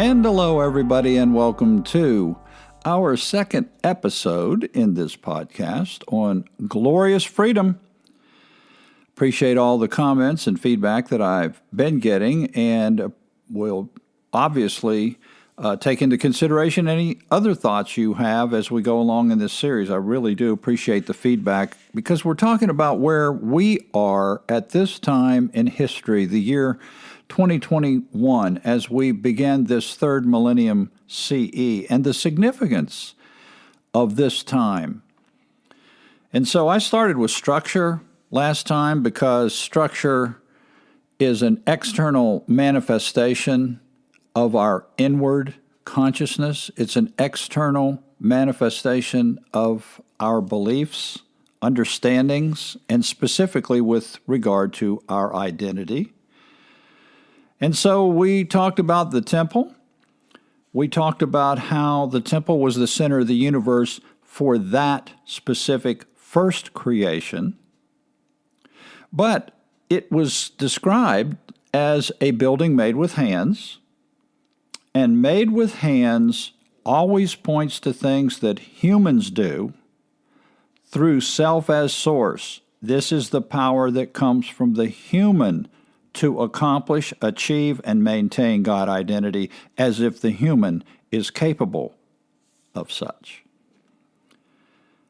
And hello, everybody, and welcome to our second episode in this podcast on glorious freedom. Appreciate all the comments and feedback that I've been getting, and will obviously take into consideration any other thoughts you have as we go along in this series. I really do appreciate the feedback because we're talking about where we are at this time in history, the year 2021, as we begin this third millennium CE, and the significance of this time. And so I started with structure last time because structure is an external manifestation of our inward consciousness. It's an external manifestation of our beliefs, understandings, and specifically with regard to our identity. And so we talked about the temple. We talked about how the temple was the center of the universe for that specific first creation. But it was described as a building made with hands. And made with hands always points to things that humans do through self as source. This is the power that comes from the human to accomplish, achieve, and maintain God identity as if the human is capable of such.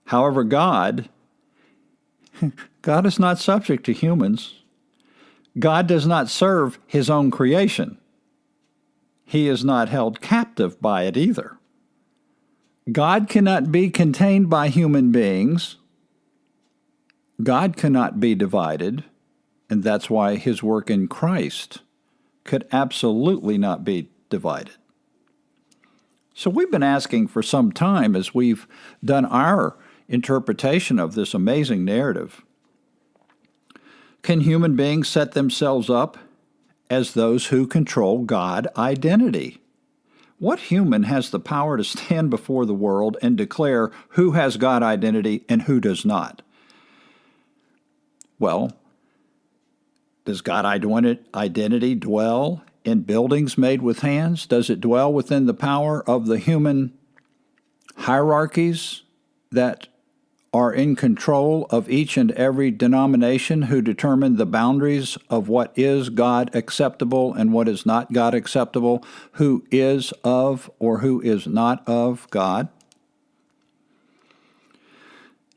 However, God is not subject to humans. God does not serve his own creation. He is not held captive by it either. God cannot be contained by human beings. God cannot be divided. And that's why his work in Christ could absolutely not be divided. So we've been asking for some time as we've done our interpretation of this amazing narrative. Can human beings set themselves up as those who control God identity? What human has the power to stand before the world and declare who has God identity and who does not? Well, does God identity dwell in buildings made with hands? Does it dwell within the power of the human hierarchies that are in control of each and every denomination who determine the boundaries of what is God acceptable and what is not God acceptable, who is of or who is not of God?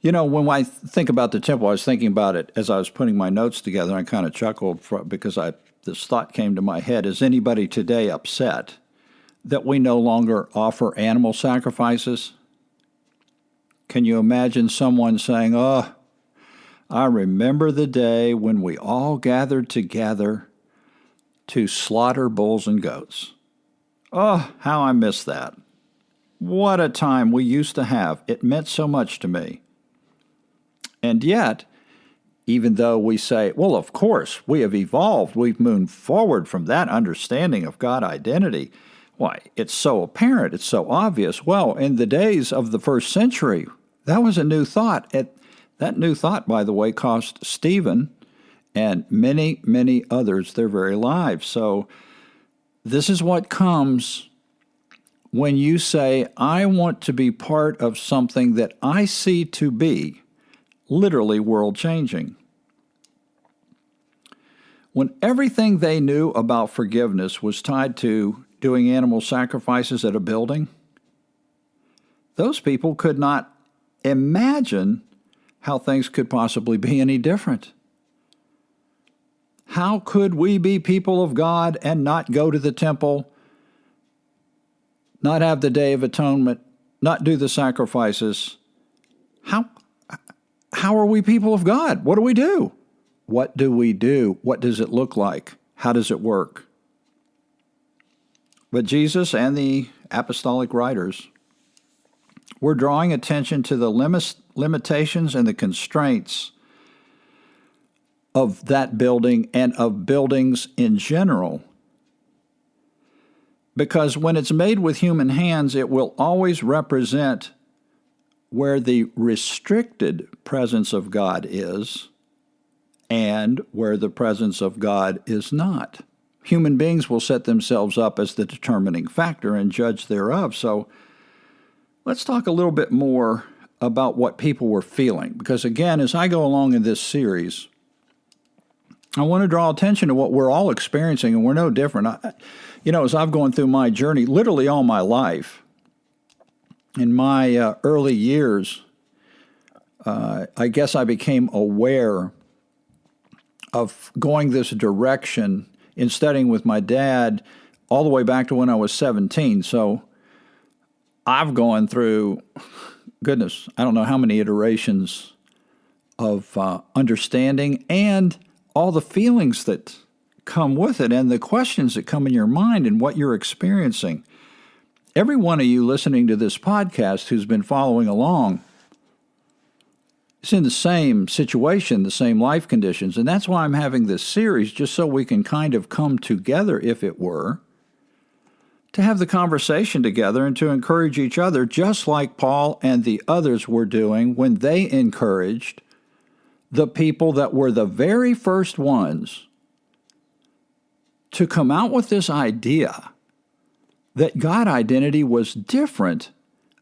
You know, when I think about the temple, I was thinking about it as I was putting my notes together, and I kind of chuckled because this thought came to my head. Is anybody today upset that we no longer offer animal sacrifices? Can you imagine someone saying, "Oh, I remember the day when we all gathered together to slaughter bulls and goats. Oh, how I miss that. What a time we used to have. It meant so much to me." And yet, even though we say, well, of course, we have evolved, we've moved forward from that understanding of God identity, why, it's so apparent, it's so obvious. Well, in the days of the first century, that was a new thought. That new thought, by the way, cost Stephen and many, many others their very lives. So this is what comes when you say, I want to be part of something that I see to be literally world-changing. When everything they knew about forgiveness was tied to doing animal sacrifices at a building, those people could not imagine how things could possibly be any different. How could we be people of God and not go to the temple, not have the Day of Atonement, not do the sacrifices? How are we people of God? What do we do? What do we do? What does it look like? How does it work? But Jesus and the apostolic writers were drawing attention to the limitations and the constraints of that building and of buildings in general. Because when it's made with human hands, it will always represent where the restricted presence of God is and where the presence of God is not. human beings will set themselves up as the determining factor and judge thereof. So let's talk a little bit more about what people were feeling. Because again, as I go along in this series, I want to draw attention to what we're all experiencing, and we're no different. As I've gone through my journey, literally all my life, in my early years, I guess I became aware of going this direction in studying with my dad all the way back to when I was 17. So I've gone through, goodness, I don't know how many iterations of understanding and all the feelings that come with it and the questions that come in your mind and what you're experiencing. Every one of you listening to this podcast who's been following along is in the same situation, the same life conditions, and that's why I'm having this series, just so we can kind of come together, if it were, to have the conversation together and to encourage each other, just like Paul and the others were doing when they encouraged the people that were the very first ones to come out with this idea that God identity was different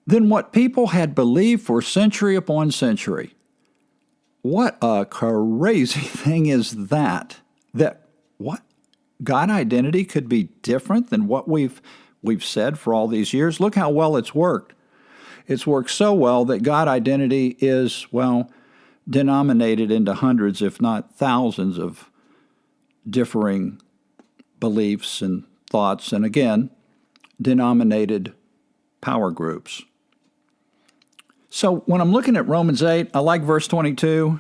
than what people had believed for century upon century. What a crazy thing is that what? God identity could be different than what we've said for all these years? Look how well it's worked. It's worked so well that God identity is, denominated into hundreds, if not thousands, of differing beliefs and thoughts, and again, denominated power groups. So when I'm looking at Romans 8, I like verse 22.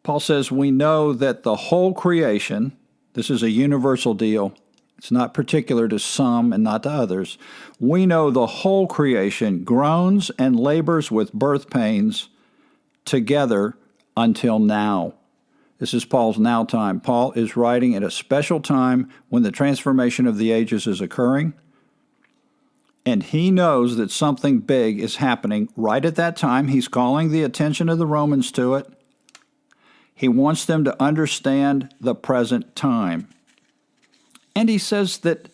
Paul says, we know that the whole creation, this is a universal deal, it's not particular to some and not to others. We know the whole creation groans and labors with birth pains together until now. This is Paul's now time. Paul is writing at a special time when the transformation of the ages is occurring, and he knows that something big is happening right at that time. He's calling the attention of the Romans to it. He wants them to understand the present time. And he says that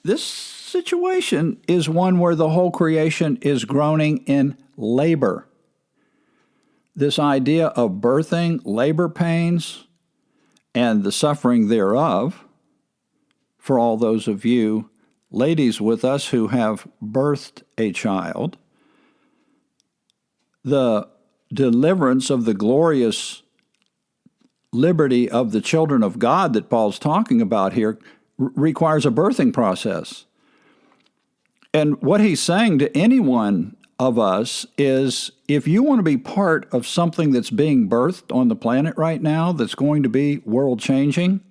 this situation is one where the whole creation is groaning in labor. This idea of birthing, labor pains, and the suffering thereof, for all those of you ladies with us who have birthed a child, the deliverance of the glorious liberty of the children of God that Paul's talking about here requires a birthing process. And what he's saying to anyone of us is, if you want to be part of something that's being birthed on the planet right now that's going to be world-changing,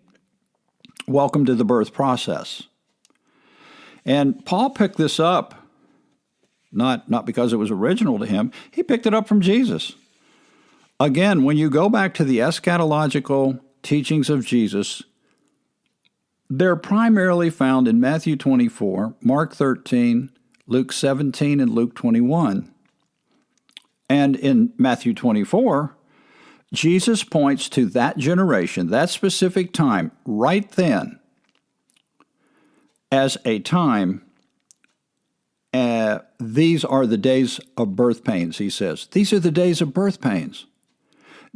welcome to the birth process. And Paul picked this up, not because it was original to him, he picked it up from Jesus. Again, when you go back to the eschatological teachings of Jesus, they're primarily found in Matthew 24, Mark 13, Luke 17, and Luke 21. And in Matthew 24, Jesus points to that generation, that specific time, right then, as a time, these are the days of birth pains, he says. These are the days of birth pains.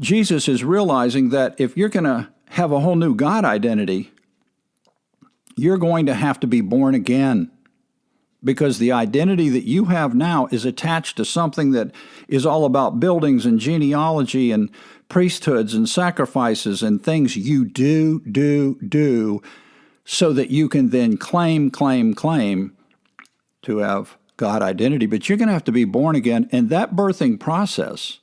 Jesus is realizing that if you're going to have a whole new God identity, you're going to have to be born again, because the identity that you have now is attached to something that is all about buildings and genealogy and priesthoods and sacrifices and things you do, so that you can then claim to have God identity. But you're going to have to be born again, and that birthing process,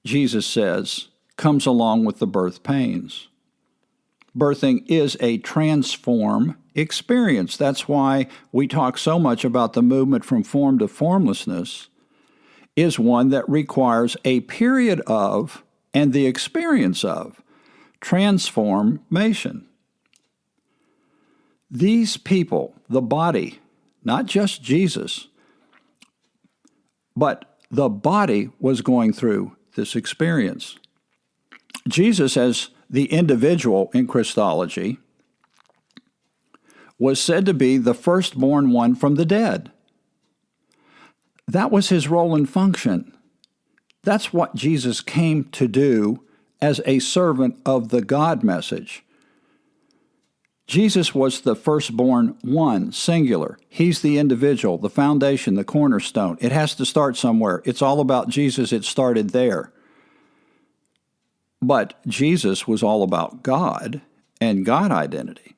Jesus says, comes along with the birth pains. Birthing is a transform experience. That's why we talk so much about the movement from form to formlessness, is one that requires a period of and the experience of transformation. These people, the body, not just Jesus, but the body was going through this experience. Jesus, as the individual in Christology, was said to be the firstborn one from the dead. That was his role and function. That's what Jesus came to do as a servant of the God message. Jesus was the firstborn one, singular. He's the individual, the foundation, the cornerstone. It has to start somewhere. It's all about Jesus. It started there. But Jesus was all about God and God identity.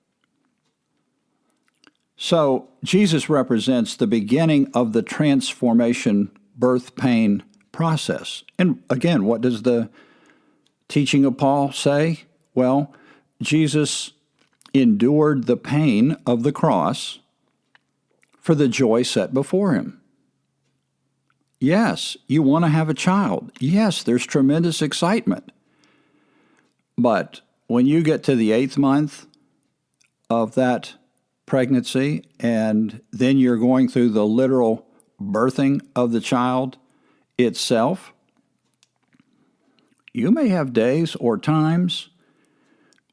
So Jesus represents the beginning of the transformation, birth, pain process. And again, what does the teaching of Paul say? Well, Jesus endured the pain of the cross for the joy set before him. Yes, you want to have a child. Yes, there's tremendous excitement. But when you get to the 8th month of that pregnancy, and then you're going through the literal birthing of the child itself, you may have days or times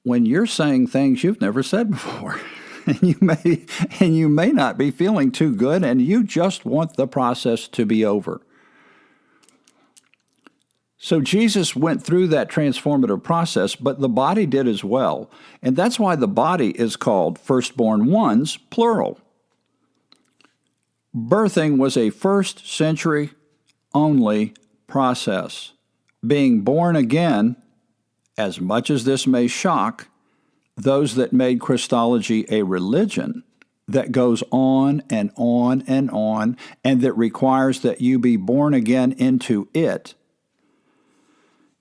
when you're saying things you've never said before. And you may not be feeling too good, and you just want the process to be over. So Jesus went through that transformative process, but the body did as well. And that's why the body is called firstborn ones, plural. Birthing was a first century only process. Being born again, as much as this may shock those that made Christology a religion that goes on and on and on, and that requires that you be born again into it,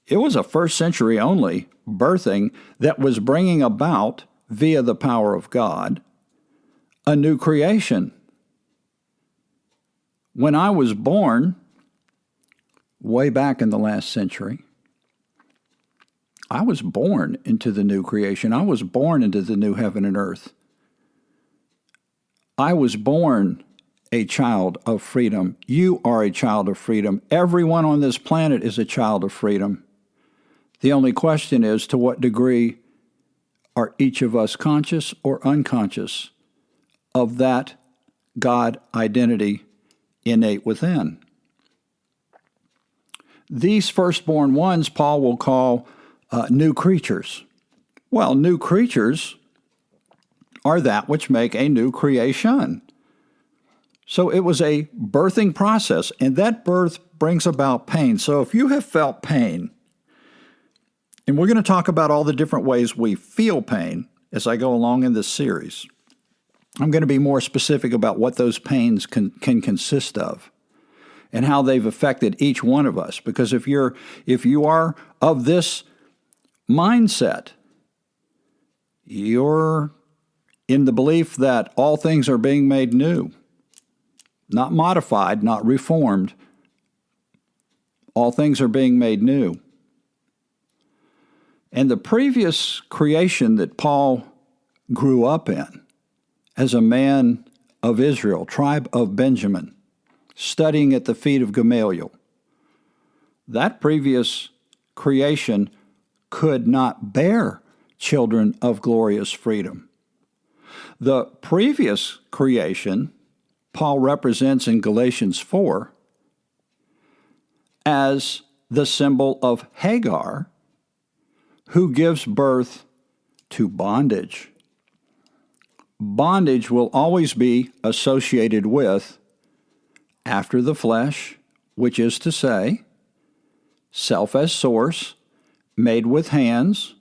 it was a first century only birthing that was bringing about, via the power of God, a new creation. When I was born, way back in the last century, I was born into the new creation. I was born into the new heaven and earth. I was born a child of freedom. You are a child of freedom. Everyone on this planet is a child of freedom. The only question is, to what degree are each of us conscious or unconscious of that God identity innate within? These firstborn ones, Paul will call new creatures. Well, new creatures are that which make a new creation. So it was a birthing process, and that birth brings about pain. So if you have felt pain, and we're going to talk about all the different ways we feel pain as I go along in this series. I'm going to be more specific about what those pains can consist of and how they've affected each one of us. Because if you are of this mindset, you're in the belief that all things are being made new, not modified, not reformed. All things are being made new. And the previous creation that Paul grew up in as a man of Israel, tribe of Benjamin, studying at the feet of Gamaliel, that previous creation could not bear children of glorious freedom. The previous creation, Paul represents in Galatians 4 as the symbol of Hagar, who gives birth to bondage. Bondage will always be associated with after the flesh, which is to say, self as source, made with hands.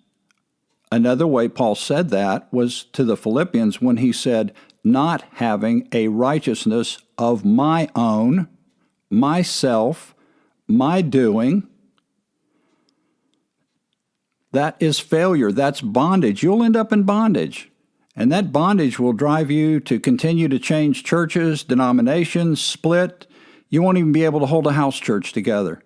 Another way Paul said that was to the Philippians when he said, not having a righteousness of my own, myself, my doing. That is failure. That's bondage. You'll end up in bondage. And that bondage will drive you to continue to change churches, denominations, split. You won't even be able to hold a house church together.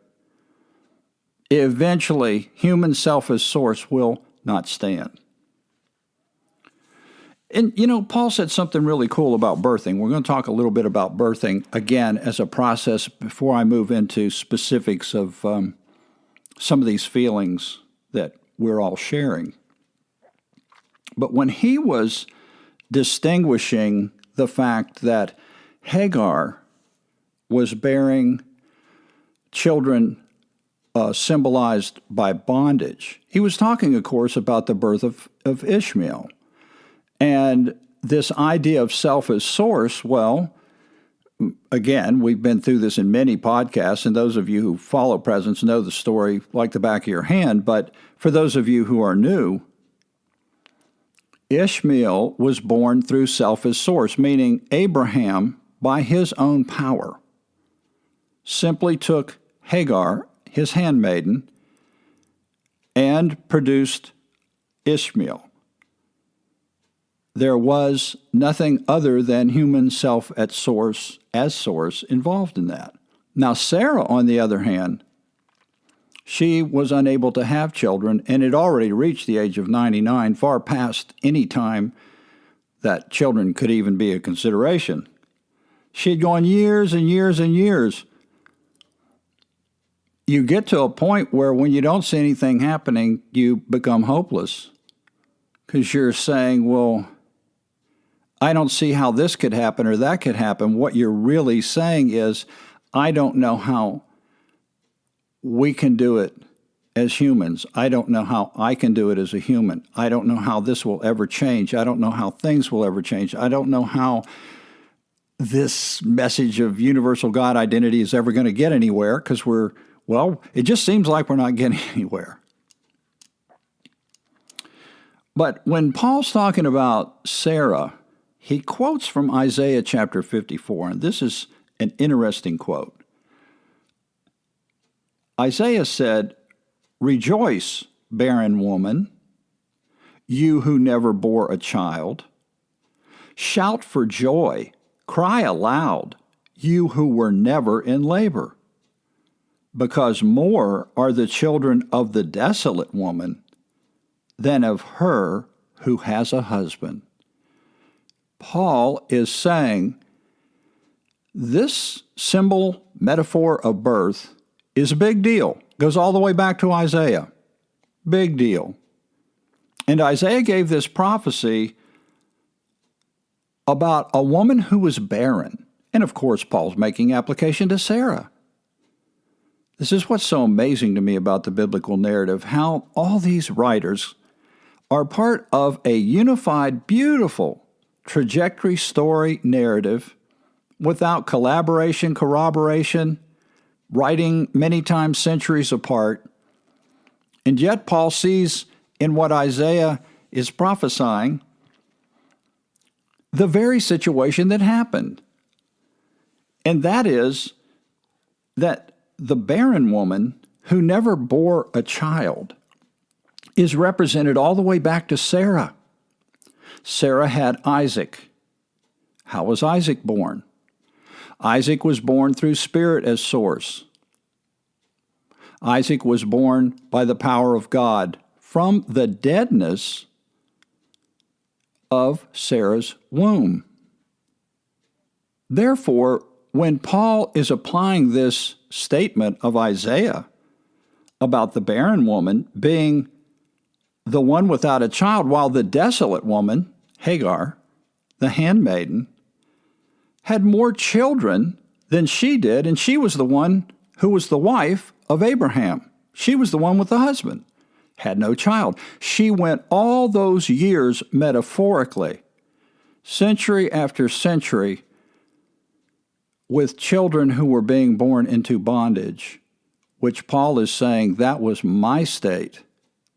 Eventually, human self as source will not stand. And, Paul said something really cool about birthing. We're going to talk a little bit about birthing, again, as a process before I move into specifics of some of these feelings that we're all sharing. But when he was distinguishing the fact that Hagar was bearing children symbolized by bondage. He was talking, of course, about the birth of Ishmael. And this idea of self as source, well, again, we've been through this in many podcasts, and those of you who follow Presence know the story like the back of your hand. But for those of you who are new, Ishmael was born through self as source, meaning Abraham, by his own power, simply took Hagar, his handmaiden, and produced Ishmael. There was nothing other than human self as source involved in that. Now, Sarah, on the other hand, she was unable to have children and had already reached the age of 99, far past any time that children could even be a consideration. She had gone years and years and years. You get to a point where when you don't see anything happening, you become hopeless because you're saying, well, I don't see how this could happen or that could happen. What you're really saying is, I don't know how we can do it as humans. I don't know how I can do it as a human. I don't know how this will ever change. I don't know how things will ever change. I don't know how this message of universal God identity is ever going to get anywhere because it just seems like we're not getting anywhere. But when Paul's talking about Sarah, he quotes from Isaiah chapter 54, and this is an interesting quote. Isaiah said, "Rejoice, barren woman, you who never bore a child. Shout for joy, cry aloud, you who were never in labor. Because more are the children of the desolate woman than of her who has a husband." Paul is saying this symbol, metaphor of birth is a big deal. Goes all the way back to Isaiah. Big deal. And Isaiah gave this prophecy about a woman who was barren. And of course, Paul's making application to Sarah. This is what's so amazing to me about the biblical narrative, how all these writers are part of a unified, beautiful trajectory story narrative without collaboration, corroboration, writing many times centuries apart. And yet Paul sees in what Isaiah is prophesying the very situation that happened. And that is that the barren woman who never bore a child is represented all the way back to Sarah. Sarah had Isaac. How was Isaac born? Isaac was born through spirit as source. Isaac was born by the power of God from the deadness of Sarah's womb. Therefore, when Paul is applying this statement of Isaiah about the barren woman being the one without a child, while the desolate woman, Hagar, the handmaiden, had more children than she did, and she was the one who was the wife of Abraham. She was the one with the husband, had no child. She went all those years metaphorically, century after century, with children who were being born into bondage, which Paul is saying that was my state.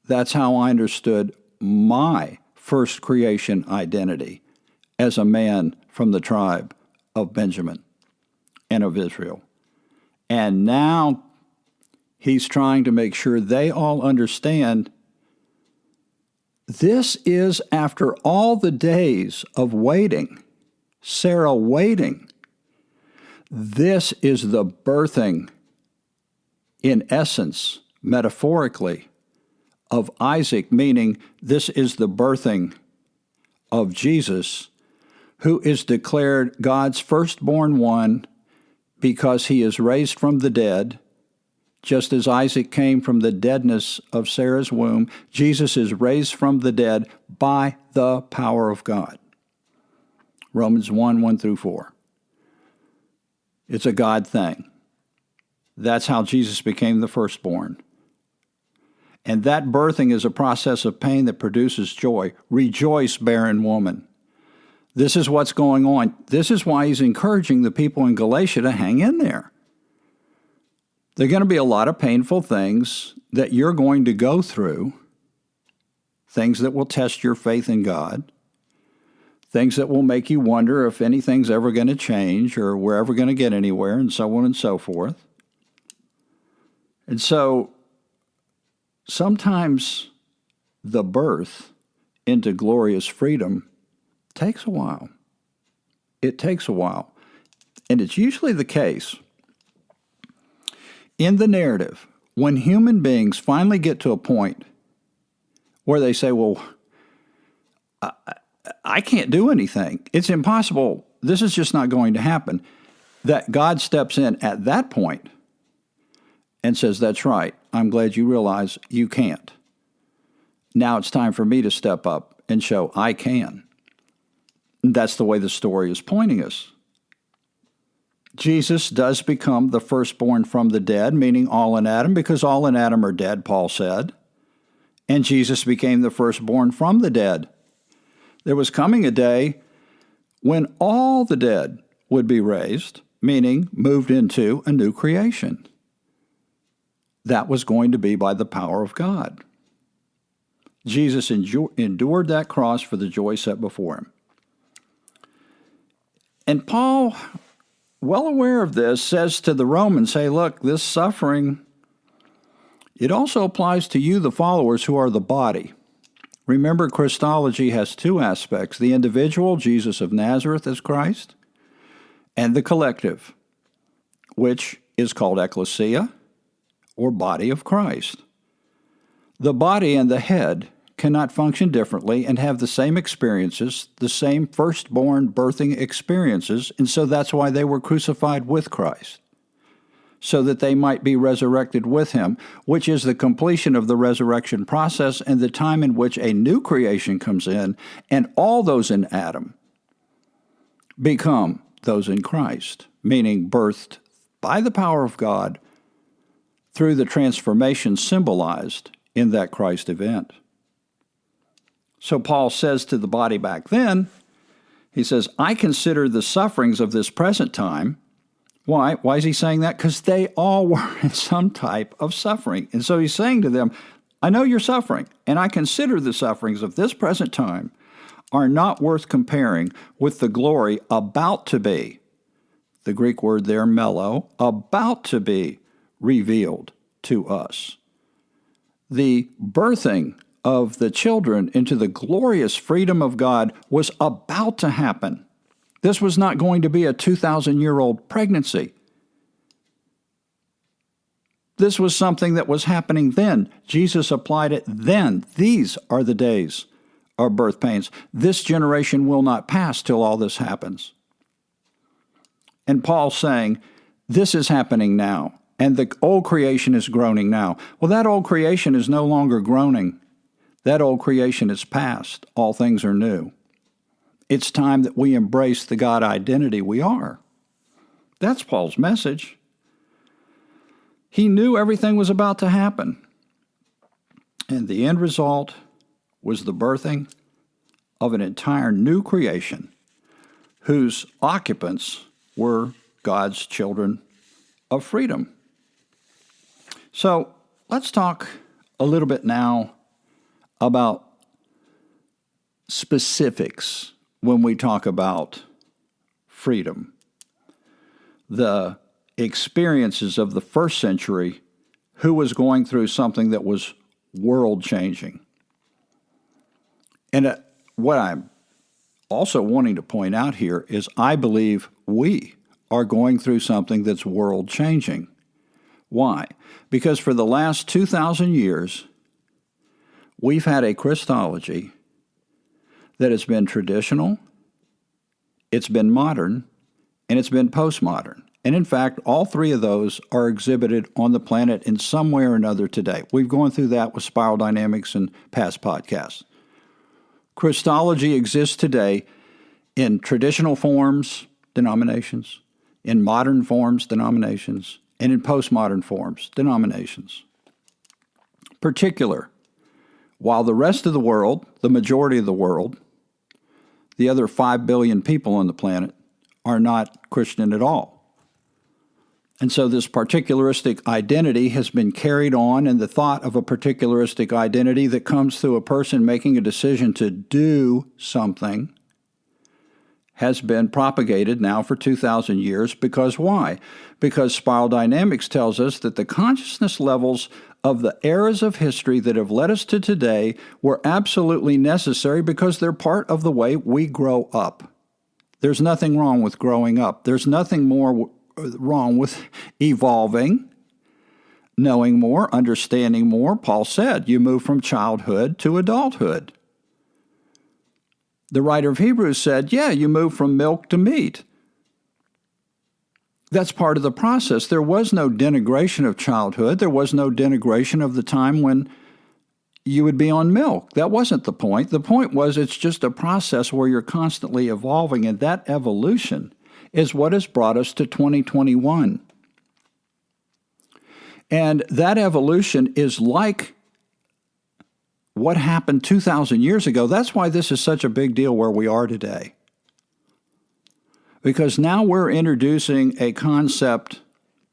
That's how I understood my first creation identity as a man from the tribe of Benjamin and of Israel. And now he's trying to make sure they all understand this is after all the days of waiting, Sarah waiting. This is the birthing, in essence, metaphorically, of Isaac, meaning this is the birthing of Jesus, who is declared God's firstborn one because he is raised from the dead. Just as Isaac came from the deadness of Sarah's womb, Jesus is raised from the dead by the power of God. Romans 1, 1 through 4. It's a God thing. That's how Jesus became the firstborn. And that birthing is a process of pain that produces joy. Rejoice, barren woman. This is what's going on. This is why he's encouraging the people in Galatia to hang in there. There are going to be a lot of painful things that you're going to go through, things that will test your faith in God, things that will make you wonder if anything's ever going to change or we're ever going to get anywhere, and so on and so forth. And so sometimes the birth into glorious freedom takes a while. It takes a while. And it's usually the case in the narrative when human beings finally get to a point where they say, well, I can't do anything. It's impossible. This is just not going to happen. That God steps in at that point and says, that's right. I'm glad you realize you can't. Now it's time for me to step up and show I can. And that's the way the story is pointing us. Jesus does become the firstborn from the dead, meaning all in Adam, because all in Adam are dead, Paul said. And Jesus became the firstborn from the dead. There was coming a day when all the dead would be raised, meaning moved into a new creation. That was going to be by the power of God. Jesus endured that cross for the joy set before him. And Paul, well aware of this, says to the Romans, hey, look, this suffering, it also applies to you, the followers, who are the body. Remember, Christology has two aspects, the individual, Jesus of Nazareth as Christ, and the collective, which is called ecclesia, or body of Christ. The body and the head cannot function differently and have the same experiences, the same firstborn birthing experiences, and so that's why they were crucified with Christ, so that they might be resurrected with him, which is the completion of the resurrection process and the time in which a new creation comes in, and all those in Adam become those in Christ, meaning birthed by the power of God through the transformation symbolized in that Christ event. So Paul says to the body back then, he says, I consider the sufferings of this present time. Why? Why is he saying that? Because they all were in some type of suffering. And so he's saying to them, I know you're suffering, and I consider the sufferings of this present time are not worth comparing with the glory about to be, the Greek word there, mello, about to be revealed to us. The birthing of the children into the glorious freedom of God was about to happen. This was not going to be a 2,000-year-old pregnancy. This was something that was happening then. Jesus applied it then. These are the days of birth pains. This generation will not pass till all this happens. And Paul's saying, this is happening now, and the old creation is groaning now. Well, that old creation is no longer groaning. That old creation is past. All things are new. It's time that we embrace the God identity we are. That's Paul's message. He knew everything was about to happen. And the end result was the birthing of an entire new creation whose occupants were God's children of freedom. So let's talk a little bit now about specifics when we talk about freedom. The experiences of the first century, who was going through something that was world-changing. And what I'm also wanting to point out here is I believe we are going through something that's world-changing. Why? Because for the last 2,000 years, we've had a Christology that has been traditional, it's been modern, and it's been postmodern. And in fact, all three of those are exhibited on the planet in some way or another today. We've gone through that with spiral dynamics and past podcasts. Christology exists today in traditional forms, denominations, in modern forms, denominations, and in postmodern forms, denominations. Particular, while the rest of the world, the majority of the world, the other 5 billion people on the planet, are not Christian at all. And so this particularistic identity has been carried on, and the thought of a particularistic identity that comes through a person making a decision to do something has been propagated now for 2,000 years. Because why? Because spiral dynamics tells us that the consciousness levels of the eras of history that have led us to today were absolutely necessary because they're part of the way we grow up. There's nothing wrong with growing up. There's nothing more wrong with evolving, knowing more, understanding more. Paul said, you move from childhood to adulthood. The writer of Hebrews said, yeah, you move from milk to meat. That's part of the process. There was no denigration of childhood. There was no denigration of the time when you would be on milk. That wasn't the point. The point was it's just a process where you're constantly evolving, and that evolution is what has brought us to 2021. And that evolution is like what happened 2,000 years ago. That's why this is such a big deal where we are today. Because now we're introducing a concept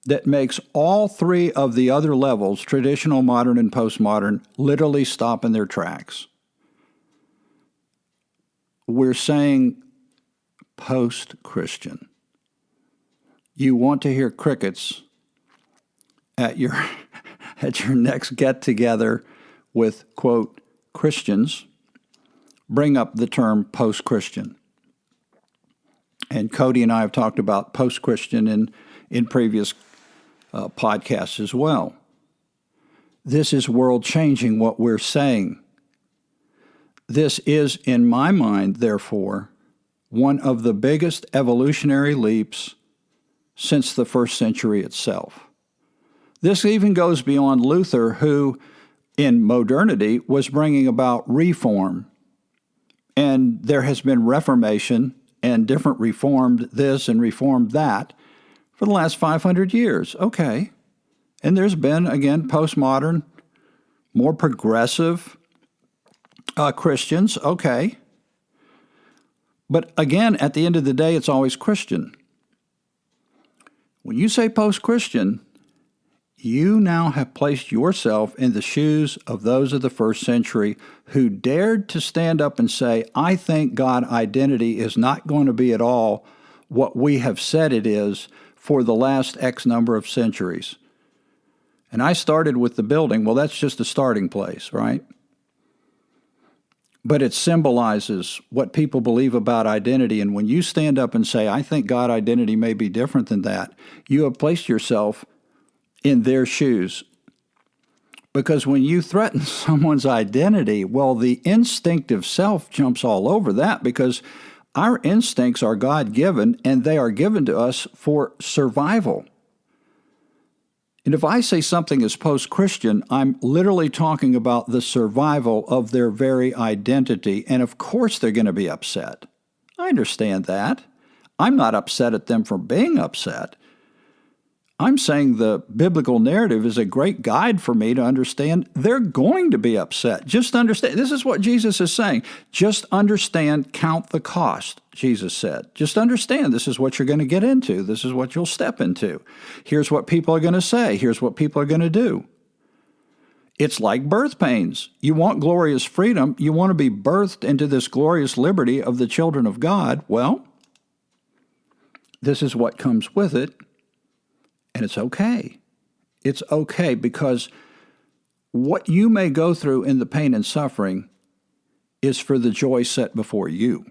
that makes all three of the other levels, traditional, modern, and postmodern, literally stop in their tracks. We're saying post-Christian. You want to hear crickets at your next get-together with, quote, Christians, bring up the term post-Christian. And Cody and I have talked about post-Christian in previous podcasts as well. This is world-changing, what we're saying. This is, in my mind, therefore, one of the biggest evolutionary leaps since the first century itself. This even goes beyond Luther, who, in modernity, was bringing about reform. And there has been Reformation and different reformed this and reformed that for the last 500 years. Okay. And there's been, again, postmodern, more progressive Christians. Okay. But again, at the end of the day, it's always Christian. When you say post-Christian, you now have placed yourself in the shoes of those of the first century who dared to stand up and say, I think God identity is not going to be at all what we have said it is for the last X number of centuries. And I started with the building. Well, that's just a starting place, right? But it symbolizes what people believe about identity. And when you stand up and say, I think God identity may be different than that, you have placed yourself in their shoes. Because when you threaten someone's identity, well, the instinctive self jumps all over that, because our instincts are God-given, and they are given to us for survival. And if I say something is post-Christian, I'm literally talking about the survival of their very identity. And of course they're going to be upset. I understand that. I'm not upset at them for being upset. I'm saying the biblical narrative is a great guide for me to understand they're going to be upset. Just understand. This is what Jesus is saying. Just understand, count the cost, Jesus said. Just understand this is what you're going to get into. This is what you'll step into. Here's what people are going to say. Here's what people are going to do. It's like birth pains. You want glorious freedom. You want to be birthed into this glorious liberty of the children of God. Well, this is what comes with it. And it's okay. It's okay, because what you may go through in the pain and suffering is for the joy set before you.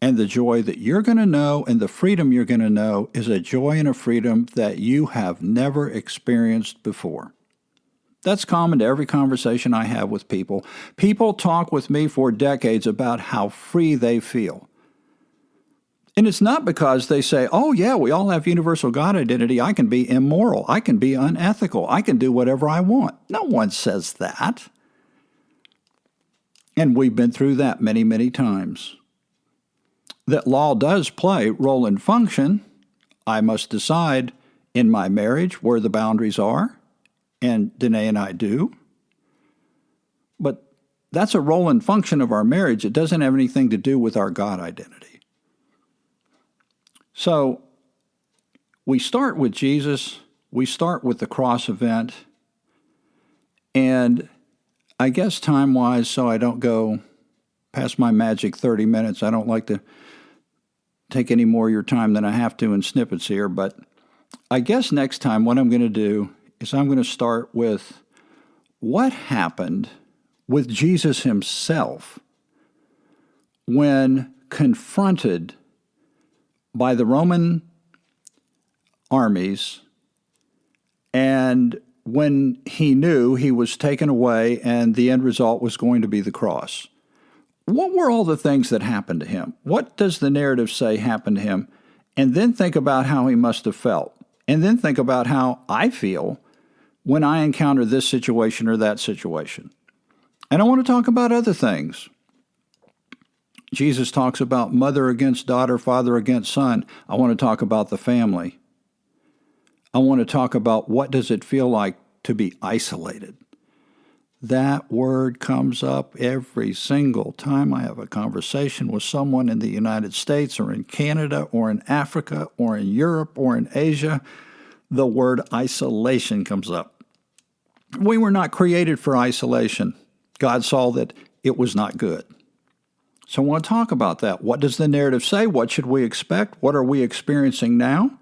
And the joy that you're going to know and the freedom you're going to know is a joy and a freedom that you have never experienced before. That's common to every conversation I have with people. People talk with me for decades about how free they feel. And it's not because they say, oh, yeah, we all have universal God identity. I can be immoral. I can be unethical. I can do whatever I want. No one says that. And we've been through that many, many times. that law does play role and function. I must decide in my marriage where the boundaries are, and Danae and I do. But that's a role and function of our marriage. It doesn't have anything to do with our God identity. So we start with Jesus. We start with the cross event. And I guess time-wise, so I don't go past my magic 30 minutes, I don't like to take any more of your time than I have to in snippets here, but I guess next time what I'm going to do is I'm going to start with what happened with Jesus himself when confronted by the Roman armies and when he knew he was taken away and the end result was going to be the cross. What were all the things that happened to him? What does the narrative say happened to him? And then think about how he must have felt. And then think about how I feel when I encounter this situation or that situation. And I want to talk about other things. Jesus talks about mother against daughter, father against son. I want to talk about the family. I want to talk about what does it feel like to be isolated. That word comes up every single time I have a conversation with someone in the United States or in Canada or in Africa or in Europe or in Asia. The word isolation comes up. We were not created for isolation. God saw that it was not good. So I want to talk about that. What does the narrative say? What should we expect? What are we experiencing now?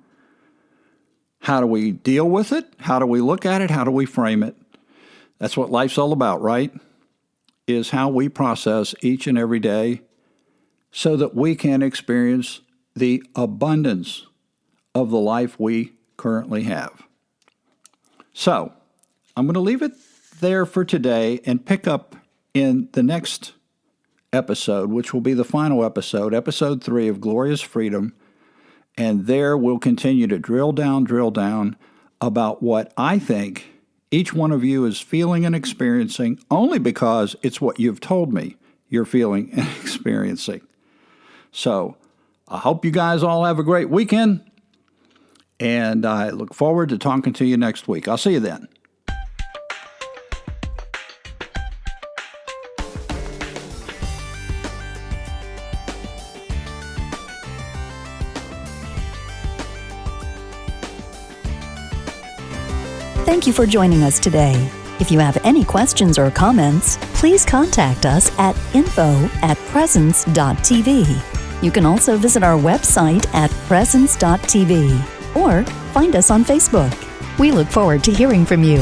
How do we deal with it? How do we look at it? How do we frame it? That's what life's all about, right? Is how we process each and every day so that we can experience the abundance of the life we currently have. So, I'm going to leave it there for today and pick up in the next episode, which will be the final episode, episode 3 of Glorious Freedom. And there we'll continue to drill down about what I think each one of you is feeling and experiencing only because it's what you've told me you're feeling and experiencing. So I hope you guys all have a great weekend, and I look forward to talking to you next week. I'll see you then. Thank you for joining us today. If you have any questions or comments, please contact us at info@presence.tv. You can also visit our website at presence.tv or find us on Facebook. We look forward to hearing from you.